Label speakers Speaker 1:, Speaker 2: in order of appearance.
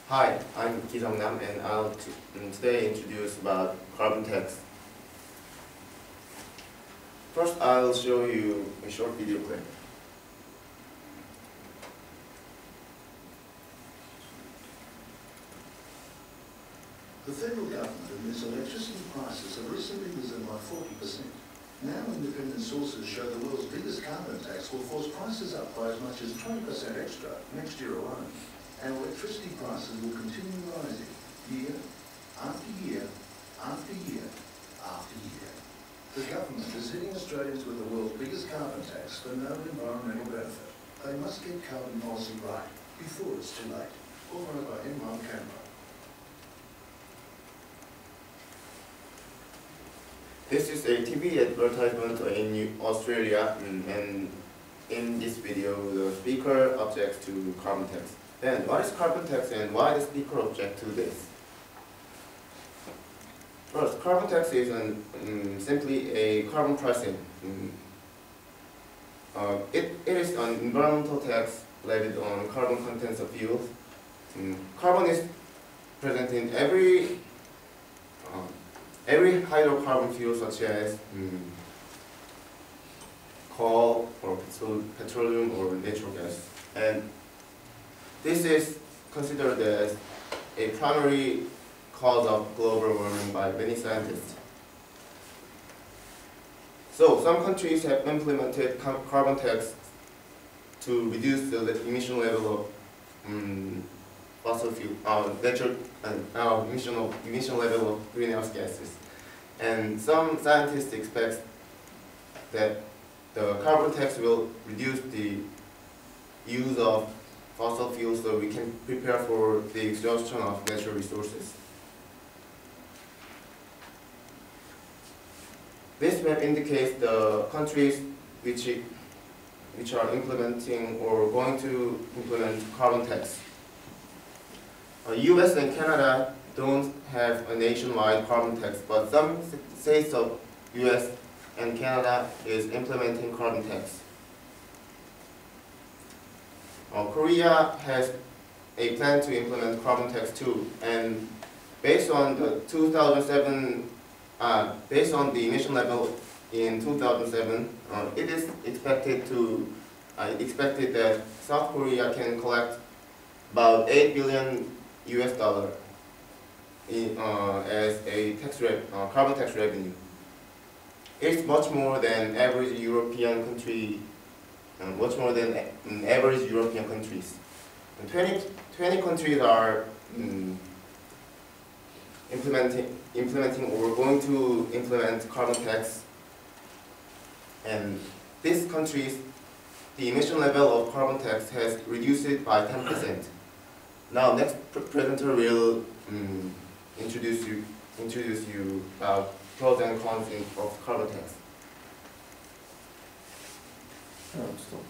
Speaker 1: Hi, I'm Ki-Nam and I'll today introduce about carbon tax. First, I'll show you a short video clip.
Speaker 2: The federal government admits electricity prices have recently risen by 40%. Now independent sources show the world's biggest carbon tax will force prices up by as much as 20% extra next year alone. And electricity prices will continue rising year after year after year after year. The government is hitting Australians with the world's biggest carbon tax for no environmental benefit. They must get carbon policy right before it's too late. Authorised by M2U00049.
Speaker 1: This is a TV advertisement in Australia, and in this video the speaker objects to carbon tax. Then, what is carbon tax and why the speaker object to this? First, carbon tax is simply a carbon pricing. It is an environmental tax levied on carbon contents of fuels. Carbon is present in every hydrocarbon fuel, such as coal or petroleum or natural gas, and this is considered as a primary cause of global warming by many scientists. So some countries have implemented carbon tax to reduce the emission level of fossil fuel, emission level of greenhouse gases. And some scientists expect that the carbon tax will reduce the use of fossil fuels so we can prepare for the exhaustion of natural resources. This map indicates the countries which are implementing or going to implement carbon tax. US and Canada don't have a nationwide carbon tax, but some states of US and Canada is implementing carbon tax. Korea has a plan to implement carbon tax too, and based on the 2007, based on the emission level in 2007, it is expected that South Korea can collect about $8 billion as a carbon tax revenue. It's much more than average European country, much more than average European countries. And 20 countries are implementing or going to implement carbon tax, and these countries, the emission level of carbon tax has reduced it by 10%. Now, next presenter will introduce you about pros and cons of carbon tax.
Speaker 3: Oh, stop.